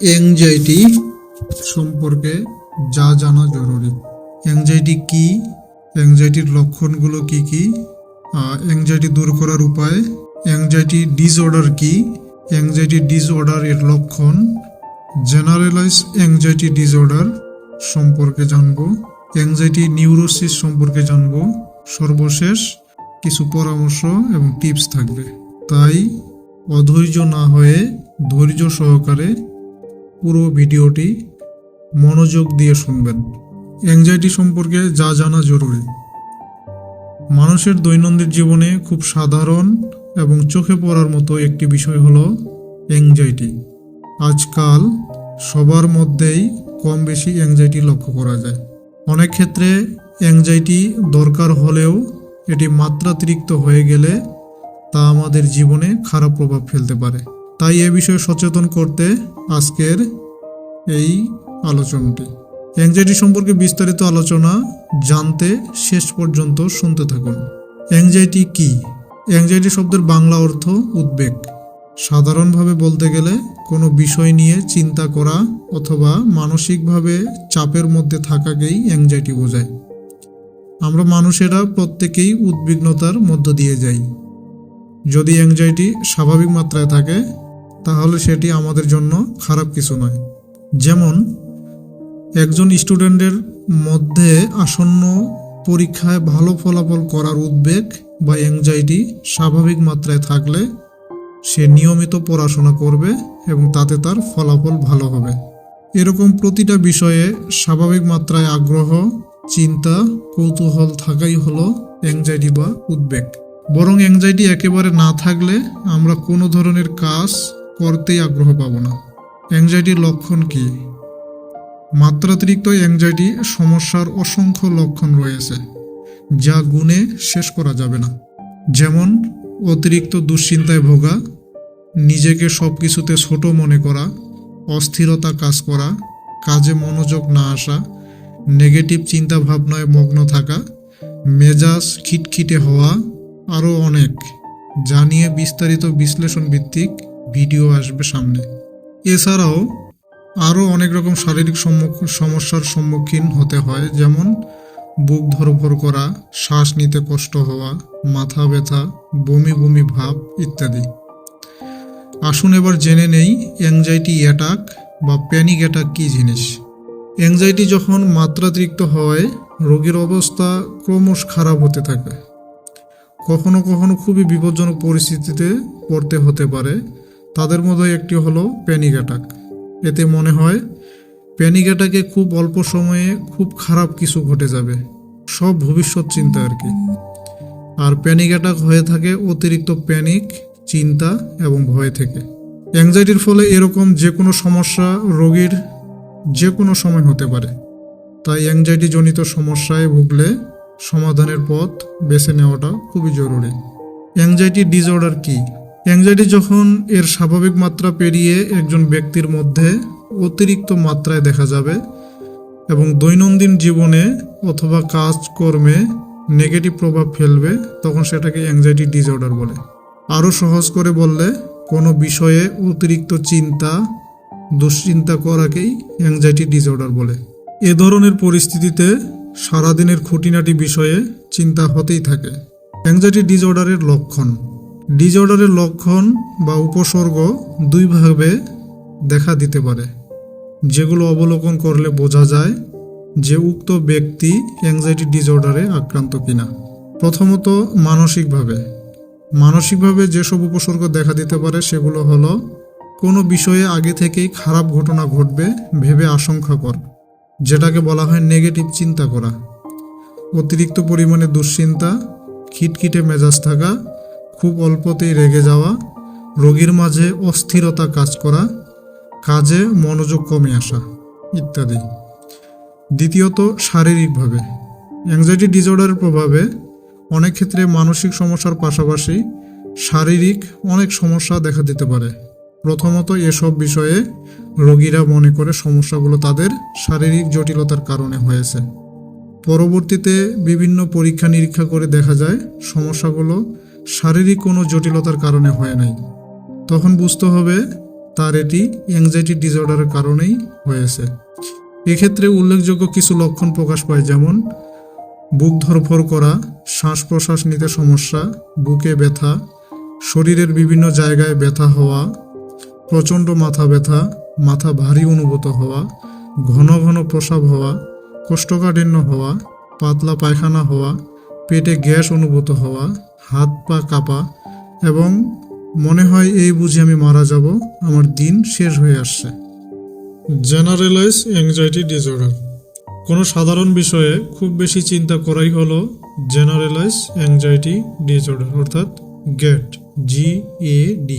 Anxiety সম্পর্কে যা জানা জরুরি। অ্যাংজাইটি কি, অ্যাংজাইটির লক্ষণগুলো কি কি, অ্যাংজাইটি দূর করার উপায়, অ্যাংজাইটি ডিসঅর্ডার কি, অ্যাংজাইটি ডিসঅর্ডার এর লক্ষণ, জেনারেলাইজ অ্যাংজাইটি ডিসঅর্ডার সম্পর্কে জানব, অ্যাংজাইটি নিউরোসিস সম্পর্কে জানব, সর্বশেষ কিছু পরামর্শ এবং টিপস থাকবে। তাই অধৈর্য না হয়ে ধৈর্য সহকারে পুরো ভিডিওটি মনোযোগ দিয়ে শুনবেন। অ্যাংজাইটি সম্পর্কে যা জানা জরুরি। মানুষের দৈনন্দিন জীবনে খুব সাধারণ এবং চোখে পড়ার মতো একটি বিষয় হলো অ্যাংজাইটি। আজকাল সবার মধ্যেই কম বেশি অ্যাংজাইটি লক্ষ্য করা যায়। অনেক ক্ষেত্রে অ্যাংজাইটি দরকার হলেও এটি মাত্রাতিরিক্ত হয়ে গেলে তা আমাদের জীবনে খারাপ প্রভাব ফেলতে পারে। তাই এ বিষয়ে সচেতন করতে আজকের এই আলোচনাটি। অ্যাংজাইটি সম্পর্কে বিস্তারিত আলোচনা জানতে শেষ পর্যন্ত শুনতে থাকুন। অ্যাংজাইটি কি? অ্যাংজাইটি শব্দের বাংলা অর্থ উদ্বেগ। সাধারণভাবে বলতে গেলে কোনো বিষয় নিয়ে চিন্তা করা অথবা মানসিকভাবে চাপের মধ্যে থাকাকেই অ্যাংজাইটি বোঝায়। আমরা মানুষেরা প্রত্যেকেই উদ্বিগ্নতার মধ্য দিয়ে যাই। যদি অ্যাংজাইটি স্বাভাবিক মাত্রায় থাকে তাহলে সেটি আমাদের জন্য খারাপ কিছু নয়। যেমন একজন স্টুডেন্টের মধ্যে আসন্ন পরীক্ষায় ভালো ফলাফল করার উদ্বেগ বা অ্যাংজাইটি স্বাভাবিক মাত্রায় থাকলে সে নিয়মিত পড়াশোনা করবে এবং তাতে তার ফলাফল ভালো হবে। এরকম প্রতিটা বিষয়ে স্বাভাবিক মাত্রায় আগ্রহ, চিন্তা, কৌতূহল থাকাই হলো অ্যাংজাইটি বা উদ্বেগ। বরং অ্যাংজাইটি একেবারে না থাকলে আমরা কোনো ধরনের কাজ করতেই আগ্রহ পাব না। অ্যাংজাইটির লক্ষণ কি? মাত্রাতিরিক্ত অ্যাংজাইটি সমস্যার অসংখ্য লক্ষণ রয়েছে যা গুণে শেষ করা যাবে না। যেমন অতিরিক্ত দুশ্চিন্তায় ভোগা, নিজেকে সব কিছুতে ছোট মনে করা, অস্থিরতা কাজ করা, কাজে মনোযোগ না আসা, নেগেটিভ চিন্তা ভাবনায় মগ্ন থাকা, মেজাজ খিটখিটে হওয়া, আরও অনেক, যা নিয়ে বিস্তারিত বিশ্লেষণ ভিত্তিক ভিডিও আসবে সামনে। এছাড়াও আরও অনেক রকম শারীরিক সমস্যার সম্মুখীন হতে হয়, যেমন বুক ধরফর করা, শ্বাস নিতে কষ্ট হওয়া, মাথা ব্যথা, বমি বমি ভাব ইত্যাদি। আসুন এবার জেনে নেই অ্যাংজাইটি অ্যাটাক বা প্যানিক অ্যাটাক কী জিনিস। অ্যাংজাইটি যখন মাত্রাতিরিক্ত হয় রোগীর অবস্থা ক্রমশ খারাপ হতে থাকে। কখনো কখনো খুবই বিপজ্জনক পরিস্থিতিতে পড়তে হতে পারে। তাদের মধ্যে একটি হলো প্যানিক অ্যাটাক। এতে মনে হয় প্যানিক অ্যাটাকে খুব অল্প সময়ে খুব খারাপ কিছু ঘটে যাবে, সব ভবিষ্যৎ চিন্তা আর কি। আর প্যানিক অ্যাটাক হয়ে থাকে অতিরিক্ত প্যানিক, চিন্তা এবং ভয় থেকে। অ্যাংজাইটির ফলে এরকম যে কোনো সমস্যা রোগীর যে কোনো সময় হতে পারে। তাই অ্যাংজাইটি জনিত সমস্যায় ভুগলে সমাধানের পথ বেছে নেওয়াটা খুবই জরুরি। অ্যাংজাইটি ডিসঅর্ডার কি? অ্যাংজাইটি যখন এর স্বাভাবিক মাত্রা পেরিয়ে একজন ব্যক্তির মধ্যে অতিরিক্ত মাত্রায় দেখা যাবে এবং দৈনন্দিন জীবনে অথবা কাজকর্মে নেগেটিভ প্রভাব ফেলবে, তখন সেটাকে অ্যাংজাইটি ডিসঅর্ডার বলে। আরও সহজ করে বললে কোনো বিষয়ে অতিরিক্ত চিন্তা, দুশ্চিন্তা করাকেই অ্যাংজাইটি ডিসঅর্ডার বলে। এ ধরনের পরিস্থিতিতে সারাদিনের খুঁটিনাটি বিষয়ে চিন্তা হতেই থাকে। অ্যাংজাইটি ডিসঅর্ডারের লক্ষণ। ডিসঅর্ডারের লক্ষণ বা উপসর্গ দুইভাবে দেখা দিতে পারে, যেগুলো অবলোকন করলে বোঝা যায় যে উক্ত ব্যক্তি অ্যাংজাইটি ডিসঅর্ডারে আক্রান্ত কিনা। প্রথমত মানসিকভাবে যেসব উপসর্গ দেখা দিতে পারে সেগুলো হলো কোনো বিষয়ে আগে থেকেই খারাপ ঘটনা ঘটবে ভেবে আশঙ্কা করা, যেটাকে বলা হয় নেগেটিভ চিন্তা করা, অতিরিক্ত পরিমাণে দুশ্চিন্তা, খিটখিটে মেজাজ থাকা, খুব অল্পতেই রেগে যাওয়া, রোগীর মাঝে অস্থিরতা কাজ করা, কাজে মনোযোগ কমে আসা ইত্যাদি। দ্বিতীয়ত শারীরিকভাবে। অ্যাংজাইটি ডিসঅর্ডারের প্রভাবে অনেক ক্ষেত্রে মানসিক সমস্যার পাশাপাশি শারীরিক অনেক সমস্যা দেখা দিতে পারে। প্রথমত এসব বিষয়ে রোগীরা মনে করে সমস্যাগুলো তাদের শারীরিক জটিলতার কারণে হয়েছে। পরবর্তীতে বিভিন্ন পরীক্ষা নিরীক্ষা করে দেখা যায় সমস্যাগুলো শারীরিক কোনো জটিলতার কারণে হয় নাই। তখন বুঝতে হবে তার এটি অ্যাংজাইটি ডিসঅর্ডারের কারণেই হয়েছে। এক্ষেত্রে উল্লেখযোগ্য কিছু লক্ষণ প্রকাশ পায়, যেমন বুক ধড়ফড় করা, শ্বাস প্রশ্বাস নিতে সমস্যা, বুকে ব্যথা, শরীরের বিভিন্ন জায়গায় ব্যথা হওয়া, প্রচণ্ড মাথা ব্যথা, মাথা ভারী অনুভূত হওয়া, ঘন ঘন প্রস্রাব হওয়া, কোষ্ঠকাঠিন্য হওয়া, পাতলা পায়খানা হওয়া, পেটে গ্যাস অনুভূত হওয়া, হাত পা কাঁপা এবং মনে হয় এই বুঝি আমি মারা যাব, আমার দিন শেষ হয়ে আসছে। Generalize anxiety disorder. কোনো সাধারণ বিষয়ে খুব বেশি চিন্তা করাই হলো জেনারেলাইজ অ্যাংজাইটি ডিসঅর্ডার, অর্থাৎ গ্যাট, GAD।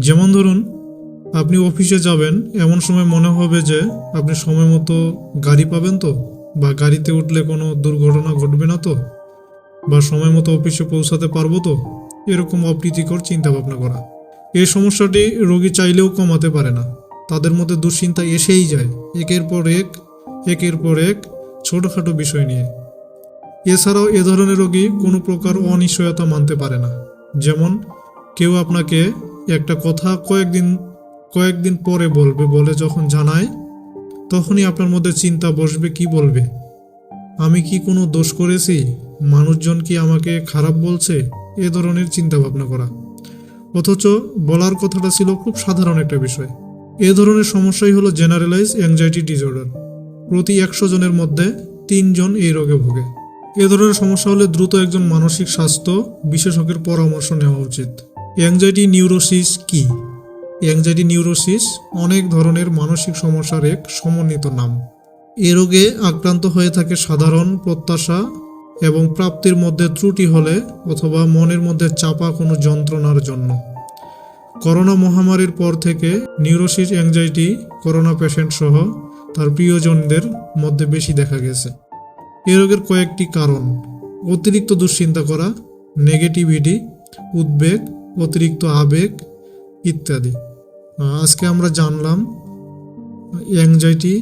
যেমন ধরুন, আপনি অফিসে যাবেন, এমন সময় মনে হবে যে আপনি সময় মতো গাড়ি পাবেন তো, বা গাড়িতে উঠলে কোনো দুর্ঘটনা ঘটবে না তো, বা সময় মতো অফিসে পৌঁছাতে পারবো তো, এরকম অপ্রীতিকর চিন্তা ভাবনা করা। এই সমস্যাটি রোগী চাইলেও কমাতে পারে না। তাদের মধ্যে দুশ্চিন্তা এসেই যায়, একের পর এক ছোটখাটো বিষয় নিয়ে। এছাড়াও এ ধরনের রোগী কোনো প্রকার অনিশ্চয়তা মানতে পারে না। যেমন কেউ আপনাকে একটা কথা কয়েকদিন পরে বলে যখন জানায়, তখনই আপনার মধ্যে চিন্তা বসবে, কি বলবে, আমি কি কোনো দোষ করেছি, মানুষজন কি আমাকে খারাপ বলছে, এ ধরনের চিন্তা ভাবনা করা। অথচ বলার কথাটা ছিল খুব সাধারণ একটা বিষয়। এ ধরনের সমস্যাই হলো জেনারেলাইজ অ্যাংজাইটি ডিসঅর্ডার। প্রতি 100 জনের মধ্যে 3 জন এই রোগে ভোগে। এ ধরনের সমস্যা হলে দ্রুত একজন মানসিক স্বাস্থ্য বিশেষজ্ঞের পরামর্শ নেওয়া উচিত। অ্যাংজাইটি নিউরোসিস কি? অ্যাংজাইটি নিউরোসিস অনেক ধরনের মানসিক সমস্যার এক সমন্বিত নাম। এ রোগে আক্রান্ত হয়ে থাকে সাধারণ প্রত্যাশা এবং প্রাপ্তির মধ্যে ত্রুটি হলে, অথবা মনের মধ্যে চাপা কোনো যন্ত্রণার জন্য। করোনা মহামারীর পর থেকে নিউরোসিস অ্যাংজাইটি করোনা পেশেন্ট সহ তার প্রিয়জনদের মধ্যে বেশি দেখা গেছে। এ রোগের কয়েকটি কারণ: অতিরিক্ত দুশ্চিন্তা করা, নেগেটিভিটি, উদ্বেগ, অতিরিক্ত আবেগ ইত্যাদি। আজকে আমরা জানলাম অ্যাংজাইটি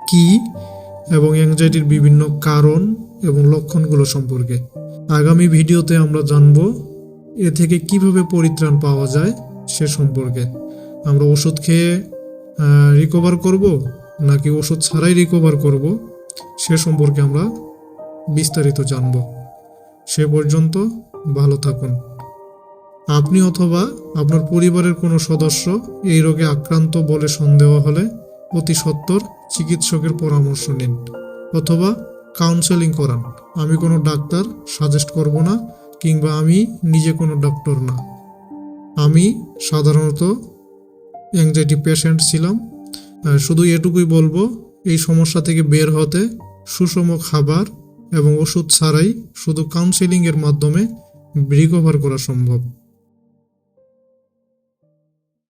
কি এবং অ্যাংজাইটির বিভিন্ন কারণ এবং লক্ষণগুলো সম্পর্কে। আগামী ভিডিওতে আমরা জানব এ থেকে কিভাবে পরিত্রাণ পাওয়া যায় সে সম্পর্কে। আমরা ওষুধ খেয়ে রিকভার করব নাকি ওষুধ ছাড়াই রিকভার করব, সে সম্পর্কে আমরা বিস্তারিত জানব। সে পর্যন্ত ভালো থাকুন। আপনি অথবা আপনার পরিবারের কোনো সদস্য এই রোগে আক্রান্ত বলে সন্দেহ হলে অতি সত্বর চিকিৎসকের পরামর্শ নিন, অথবা কাউন্সেলিং করান। আমি কোনো ডাক্তার সাজেস্ট করব না, কিংবা আমি নিজে কোনো ডক্টর না। আমি সাধারণত অ্যাংজাইটি পেশেন্ট ছিলাম। শুধু এটুকুই বলবো, এই সমস্যা থেকে বের হতে সুষম খাবার এবং ওষুধ ছাড়াই শুধু কাউন্সেলিংয়ের মাধ্যমে রিকভার করা সম্ভব।